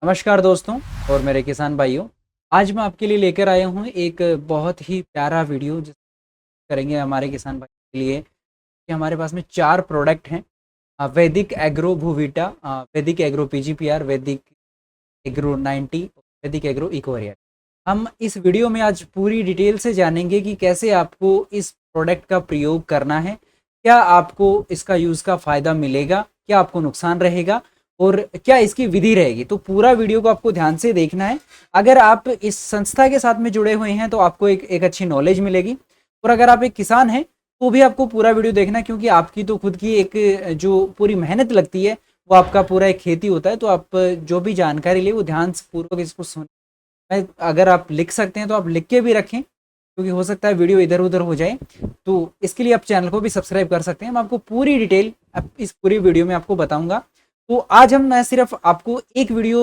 नमस्कार दोस्तों और मेरे किसान भाइयों। आज मैं आपके लिए लेकर आया हूँ एक बहुत ही प्यारा वीडियो जिस करेंगे हमारे किसान भाई के लिए कि हमारे पास में 4 प्रोडक्ट हैं। वैदिक एग्रो भूविटा, वैदिक एग्रो पीजीपीआर, वैदिक एग्रो 90, वैदिक एग्रो इकोरिया। हम इस वीडियो में आज पूरी डिटेल से जानेंगे कि कैसे आपको इस प्रोडक्ट का प्रयोग करना है, क्या आपको इसका यूज़ का फ़ायदा मिलेगा, क्या आपको नुकसान रहेगा और क्या इसकी विधि रहेगी। तो पूरा वीडियो को आपको ध्यान से देखना है। अगर आप इस संस्था के साथ में जुड़े हुए हैं तो आपको एक अच्छी नॉलेज मिलेगी, और अगर आप एक किसान हैं तो भी आपको पूरा वीडियो देखना है, क्योंकि आपकी तो खुद की एक जो पूरी मेहनत लगती है वो आपका पूरा एक खेती होता है। तो आप जो भी जानकारी ले वो ध्यान से पूर्वक इसको सुन। अगर आप लिख सकते हैं तो आप लिख के भी रखें, क्योंकि हो सकता है वीडियो इधर उधर हो जाए। तो इसके लिए आप चैनल को भी सब्सक्राइब कर सकते हैं। मैं आपको पूरी डिटेल इस पूरी वीडियो में आपको बताऊंगा। तो आज मैं सिर्फ आपको एक वीडियो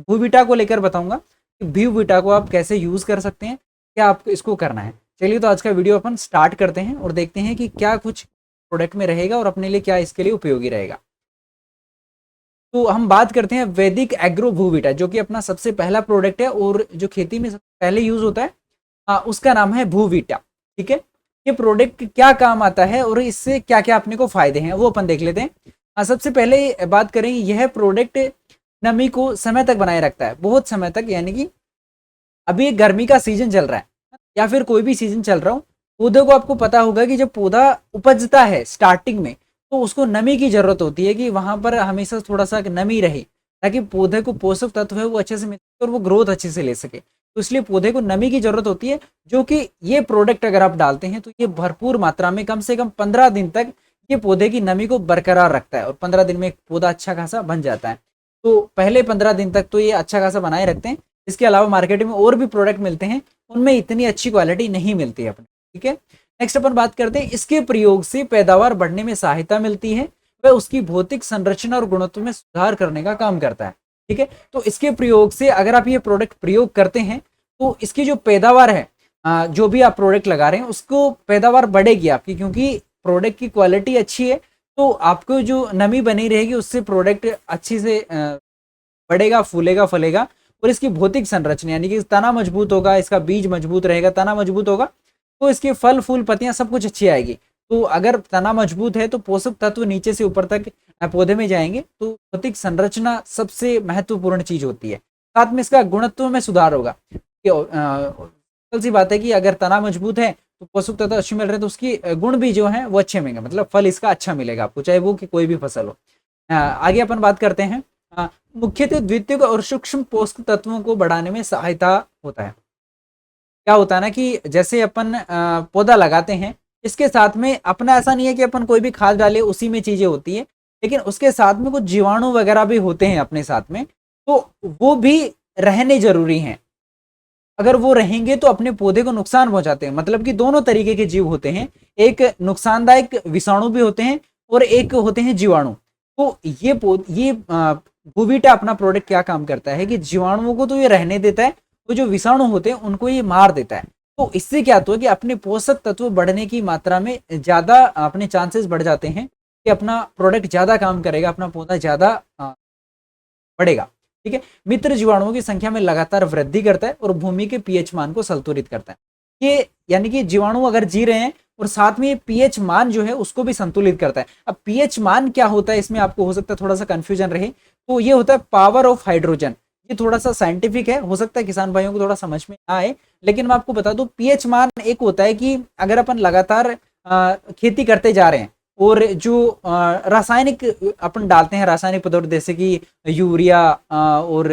भूविटा को लेकर बताऊंगा कि भूविटा को आप कैसे यूज़ कर सकते हैं, क्या आपको इसको करना है। चलिए तो आज का वीडियो अपन स्टार्ट करते हैं और देखते हैं कि क्या कुछ प्रोडक्ट में रहेगा और अपने लिए क्या इसके लिए उपयोगी रहेगा। तो हम बात करते हैं वैदिक एग्रो भूविटा, जो कि अपना सबसे पहला प्रोडक्ट है और जो खेती में सबसे पहले यूज होता है। उसका नाम है भूविटा। ठीक है, ये प्रोडक्ट क्या काम आता है और इससे क्या क्या अपने को फायदे हैं वो अपन देख लेते हैं। सबसे पहले बात करेंगे, यह प्रोडक्ट नमी को समय तक बनाए रखता है, बहुत समय तक। यानी कि अभी एक गर्मी का सीजन चल रहा है या फिर कोई भी सीजन चल रहा हो, पौधे को आपको पता होगा कि जब पौधा उपजता है स्टार्टिंग में तो उसको नमी की जरूरत होती है कि वहां पर हमेशा थोड़ा सा नमी रहे, ताकि पौधे को पोषक तत्व है वो अच्छे से मिल सके और वो ग्रोथ अच्छे से ले सके। तो इसलिए पौधे को नमी की जरूरत होती है, जो कि ये प्रोडक्ट अगर आप डालते हैं तो ये भरपूर मात्रा में कम से कम 15 दिन तक ये पौधे की नमी को बरकरार रखता है और 15 दिन में एक पौधा अच्छा खासा बन जाता है। तो पहले 15 दिन तक तो ये अच्छा खासा बनाए रखते हैं। इसके अलावा मार्केट में और भी प्रोडक्ट मिलते हैं, उनमें इतनी अच्छी क्वालिटी नहीं मिलती है अपने। ठीक है, नेक्स्ट अपन बात करते हैं, इसके प्रयोग से पैदावार बढ़ने में सहायता मिलती है, वह उसकी भौतिक संरचना और गुणत्व में सुधार करने का काम करता है। ठीक है, तो इसके प्रयोग से अगर आप ये प्रोडक्ट प्रयोग करते हैं तो इसकी जो पैदावार है, जो भी आप प्रोडक्ट लगा रहे हैं उसको पैदावार बढ़ेगी आपकी, क्योंकि प्रोडक्ट की क्वालिटी अच्छी है तो आपको जो नमी बनी रहेगी उससे प्रोडक्ट अच्छी से बढ़ेगा, फूलेगा, फलेगा। और इसकी भौतिक संरचना यानी कि तना मजबूत होगा, इसका बीज मजबूत रहेगा, तना मजबूत होगा तो इसके फल फूल पत्तियां सब कुछ अच्छी आएगी। तो अगर तना मजबूत है तो पोषक तत्व नीचे से ऊपर तक पौधे में जाएंगे। तो भौतिक संरचना सबसे महत्वपूर्ण चीज होती है। साथ में इसका गुणत्व में सुधार होगा। सिंपल सी बात है कि अगर तना मजबूत है तो पोषक तत्व अच्छे मिल रहे हैं तो उसकी गुण भी जो है वो अच्छे मिलेंगे, मतलब फल इसका अच्छा मिलेगा आपको, चाहे वो कि कोई भी फसल हो। आगे अपन बात करते हैं, मुख्यतः द्वितीयक और सूक्ष्म पोषक तत्वों को बढ़ाने में सहायता होता है। क्या होता है ना कि जैसे अपन पौधा लगाते हैं, इसके साथ में अपना ऐसा नहीं है कि अपन कोई भी खाद डाले उसी में चीजें होती है, लेकिन उसके साथ में कुछ जीवाणु वगैरह भी होते हैं अपने साथ में, तो वो भी रहने जरूरी हैं। अगर वो रहेंगे तो अपने पौधे को नुकसान पहुंचाते हैं। मतलब कि दोनों तरीके के जीव होते हैं, एक नुकसानदायक विषाणु भी होते हैं और एक होते हैं जीवाणु। तो ये भूविटा अपना प्रोडक्ट क्या काम करता है कि जीवाणुओं को तो ये रहने देता है, तो जो विषाणु होते हैं उनको ये मार देता है। तो इससे क्या होता है कि अपने पोषक तत्व बढ़ने की मात्रा में ज्यादा अपने चांसेस बढ़ जाते हैं कि अपना प्रोडक्ट ज्यादा काम करेगा, अपना पौधा ज्यादा बढ़ेगा। ठीक है, मित्र जीवाणुओं की संख्या में लगातार वृद्धि करता है और भूमि के पीएच मान को संतुलित करता है। ये यानी कि जीवाणु अगर जी रहे हैं और साथ में ये पीएच मान जो है उसको भी संतुलित करता है। अब पीएच मान क्या होता है, इसमें आपको हो सकता है थोड़ा सा कंफ्यूजन रहे, तो ये होता है पावर ऑफ हाइड्रोजन। ये थोड़ा सा साइंटिफिक है, हो सकता है किसान भाइयों को थोड़ा समझ में आए, लेकिन मैं आपको बता दूं पीएच मान एक होता है कि अगर अपन लगातार खेती करते जा रहे हैं और जो रासायनिक अपन डालते हैं, रासायनिक पदार्थ जैसे कि यूरिया और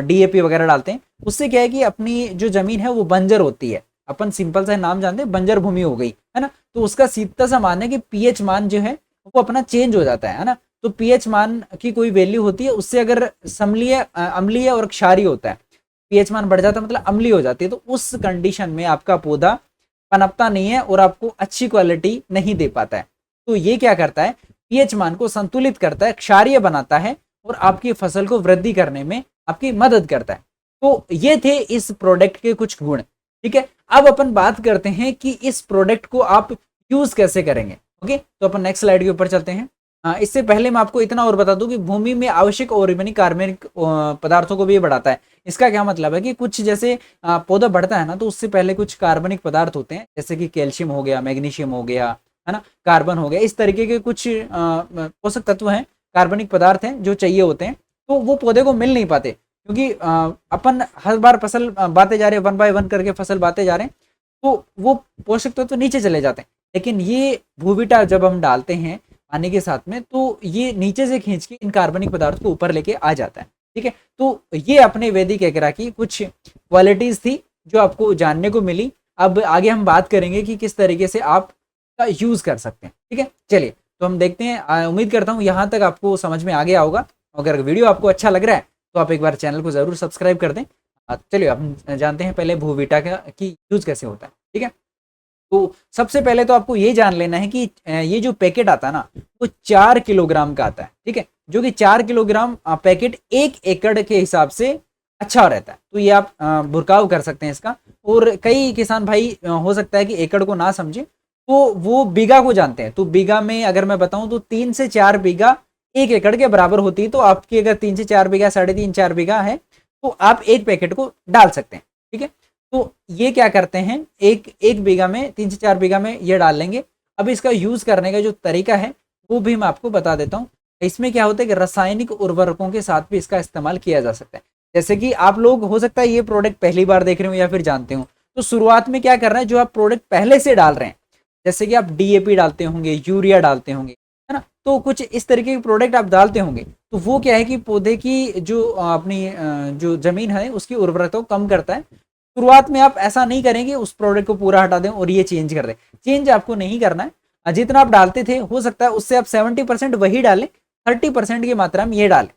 डीएपी वगैरह डालते हैं, उससे क्या है कि अपनी जो जमीन है वो बंजर होती है। अपन सिंपल सा नाम जानते हैं, बंजर भूमि हो गई है ना। तो उसका सीधा सा मान है कि पीएच मान जो है वो अपना चेंज हो जाता है ना। तो पीएच मान की कोई वैल्यू होती है, उससे अगर समलीय, अम्लीय और क्षारीय होता है, पीएच मान बढ़ जाता है मतलब अम्लीय हो जाती है, तो उस कंडीशन में आपका पौधा पनपता नहीं है और आपको अच्छी क्वालिटी नहीं दे पाता है। तो ये क्या करता है, पीएच मान को संतुलित करता है, क्षारीय बनाता है और आपकी फसल को वृद्धि करने में आपकी मदद करता है। तो ये थे इस प्रोडक्ट के कुछ गुण। ठीक है, अब अपन बात करते हैं कि इस प्रोडक्ट को आप यूज कैसे करेंगे। ओके, तो अपन नेक्स्ट स्लाइड के ऊपर चलते हैं। इससे पहले मैं आपको इतना और बता दूं कि भूमि में आवश्यक ऑर्गेनिक कार्बनिक पदार्थों को भी ये बढ़ाता है। इसका क्या मतलब है कि कुछ जैसे पौधा बढ़ता है ना, तो उससे पहले कुछ कार्बनिक पदार्थ होते हैं, जैसे कि कैल्शियम हो गया, मैग्नीशियम हो गया, है ना, कार्बन हो गया, इस तरीके के कुछ पोषक तत्व हैं, कार्बनिक पदार्थ हैं जो चाहिए होते हैं, तो वो पौधे को मिल नहीं पाते, क्योंकि अपन हर बार फसल बाते जा रहे हैं, 1 बाय 1 करके फसल बाते जा रहे हैं, तो वो पोषक तत्व नीचे चले जाते हैं। लेकिन ये भूविटा जब हम डालते हैं पानी के साथ में, तो ये नीचे से खींच के इन कार्बनिक पदार्थ को ऊपर लेके आ जाता है। ठीक है, तो ये अपने वैदिक एग्रा की कुछ क्वालिटीज थी जो आपको जानने को मिली। अब आगे हम बात करेंगे कि किस तरीके से आप का यूज कर सकते हैं। ठीक है, चलिए तो हम देखते हैं। उम्मीद करता हूँ यहाँ तक आपको समझ में आ गया होगा। अगर वीडियो आपको अच्छा लग रहा है तो आप एक बार चैनल को जरूर सब्सक्राइब कर दें। चलिए हम जानते हैं पहले भूविटा का की यूज कैसे होता है। ठीक है, तो सबसे पहले तो आपको ये जान लेना है कि ये जो पैकेट आता है ना, वो 4 किलोग्राम का आता है। ठीक है, जो कि 4 किलोग्राम पैकेट 1 एकड़ के हिसाब से अच्छा रहता है। तो ये आप भुरकाव कर सकते हैं इसका। और कई किसान भाई हो सकता है कि एकड़ को ना समझे, तो वो बीघा को जानते हैं। तो बीघा में अगर मैं बताऊं तो 3 से 4 बीघा 1 एकड़ के बराबर होती है। तो आपकी अगर 3 से 4 बीघा, 3.5-4 बीघा है, तो आप एक पैकेट को डाल सकते हैं। ठीक है, तो ये क्या करते हैं, एक बीघा में, 3 से 4 बीघा में ये डाल लेंगे। अब इसका यूज करने का जो तरीका है वो भी मैं आपको बता देता हूँ। इसमें क्या होता है कि रासायनिक उर्वरकों के साथ भी इसका इस्तेमाल किया जा सकता है। जैसे कि आप लोग हो सकता है ये प्रोडक्ट पहली बार देख रहे हो या फिर जानते हो, तो शुरुआत में क्या करना है, जो आप प्रोडक्ट पहले से डाल रहे हैं, जैसे कि आप डीएपी डालते होंगे, यूरिया डालते होंगे, है ना, तो कुछ इस तरीके के प्रोडक्ट आप डालते होंगे, तो वो क्या है कि पौधे की जो अपनी जो जमीन है उसकी उर्वरता को कम करता है। शुरुआत में आप ऐसा नहीं करेंगे उस प्रोडक्ट को पूरा हटा दें और ये चेंज कर दें। चेंज आपको नहीं करना है। जितना आप डालते थे हो सकता है उससे आप 70% वही डालें, 30% की मात्रा में ये डालें।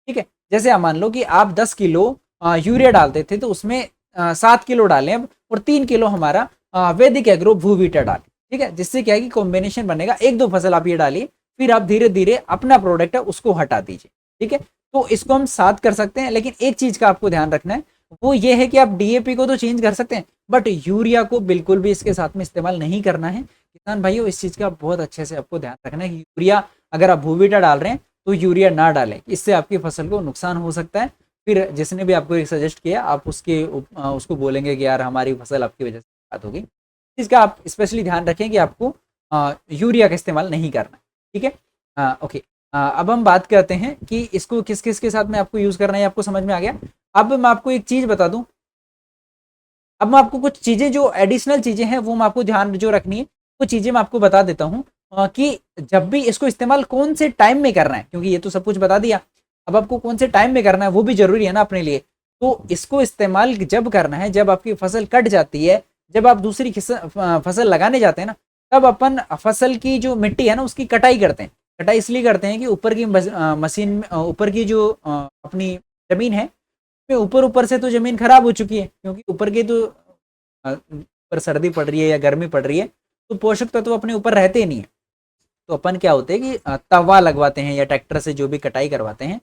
ठीक है, जैसे आप मान लो कि आप 10 किलो यूरिया डालते थे, तो उसमें 7 किलो डालें अब, और 3 किलो हमारा वैदिक एग्रो भूविटा डालें। ठीक है, जिससे क्या है कि कॉम्बिनेशन बनेगा। 1-2 फसल आप ये डालिए, फिर आप धीरे धीरे अपना प्रोडक्ट है उसको हटा दीजिए। ठीक है, तो इसको हम साथ कर सकते हैं। लेकिन एक चीज का आपको ध्यान रखना है, वो ये है कि आप डीएपी को तो चेंज कर सकते हैं, बट यूरिया को बिल्कुल भी इसके साथ में इस्तेमाल नहीं करना है। किसान भाइयों, इस चीज का बहुत अच्छे से आपको ध्यान रखना है कि यूरिया अगर आप भूविटा डाल रहे हैं तो यूरिया ना डालें, इससे आपकी फसल को नुकसान हो सकता है। फिर जिसने भी आपको सजेस्ट किया, आप उसको बोलेंगे कि यार हमारी फसल आपकी वजह से बर्बाद होगी। इसका आप स्पेशली ध्यान रखें कि आपको यूरिया का इस्तेमाल नहीं करना है। ठीक है, ओके। अब हम बात करते हैं कि इसको किस किस के साथ में आपको यूज करना है, आपको समझ में आ गया। अब मैं आपको एक चीज बता दूं, अब मैं आपको कुछ चीजें जो एडिशनल चीजें हैं वो मैं आपको ध्यान जो रखनी है, वो चीजें मैं आपको बता देता हूँ कि जब भी इसको इस्तेमाल कौन से टाइम में करना है, क्योंकि ये तो सब कुछ बता दिया, अब आपको कौन से टाइम में करना है वो भी जरूरी है ना अपने लिए। तो इसको इस्तेमाल जब करना है जब आपकी फसल कट जाती है, जब आप दूसरी फसल लगाने जाते हैं ना, तब अपन फसल की जो मिट्टी है ना उसकी कटाई करते हैं। कटाई इसलिए करते हैं कि ऊपर की मशीन, ऊपर की जो अपनी जमीन है, ऊपर ऊपर से तो जमीन खराब हो चुकी है, क्योंकि ऊपर की तो ऊपर सर्दी पड़ रही है या गर्मी पड़ रही है, तो पोषक तत्व तो अपने ऊपर रहते ही नहीं है। तो अपन क्या होते हैं कि तवा लगवाते हैं या ट्रैक्टर से जो भी कटाई करवाते हैं,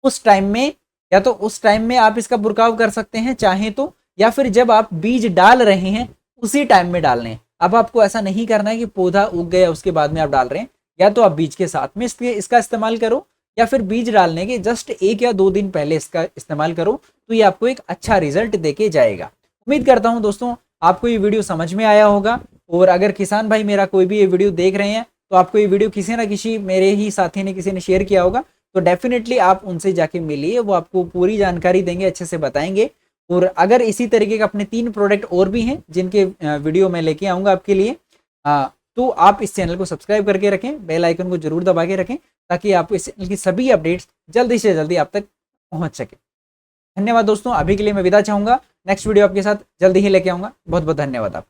उस टाइम में, या तो उस टाइम में आप इसका बुरकाव कर सकते हैं चाहे तो, या फिर जब आप बीज डाल रहे हैं उसी टाइम में डालने हैं। अब आपको ऐसा नहीं करना है कि पौधा उग गया उसके बाद में आप डाल रहे हैं, या तो आप बीज के साथ में इसका इस्तेमाल करो, या फिर बीज डालने के जस्ट 1 या 2 दिन पहले इसका इस्तेमाल करो, तो ये आपको एक अच्छा रिजल्ट देके जाएगा। उम्मीद करता हूं दोस्तों आपको ये वीडियो समझ में आया होगा। और अगर किसान भाई मेरा कोई भी ये वीडियो देख रहे हैं, तो आपको ये वीडियो किसी ना किसी मेरे ही साथी ने, किसी ने शेयर किया होगा, तो डेफिनेटली आप उनसे जाके मिलिए, वो आपको पूरी जानकारी देंगे, अच्छे से बताएंगे। और अगर इसी तरीके का अपने 3 प्रोडक्ट और भी हैं जिनके वीडियो मैं लेके आऊँगा आपके लिए, तो आप इस चैनल को सब्सक्राइब करके रखें, बेल आइकन को जरूर दबा के रखें, ताकि आपको इस चैनल की सभी अपडेट्स जल्दी से जल्दी आप तक पहुंच सके। धन्यवाद दोस्तों, अभी के लिए मैं विदा चाहूंगा। नेक्स्ट वीडियो आपके साथ जल्दी ही लेके आऊंगा। बहुत बहुत धन्यवाद आप।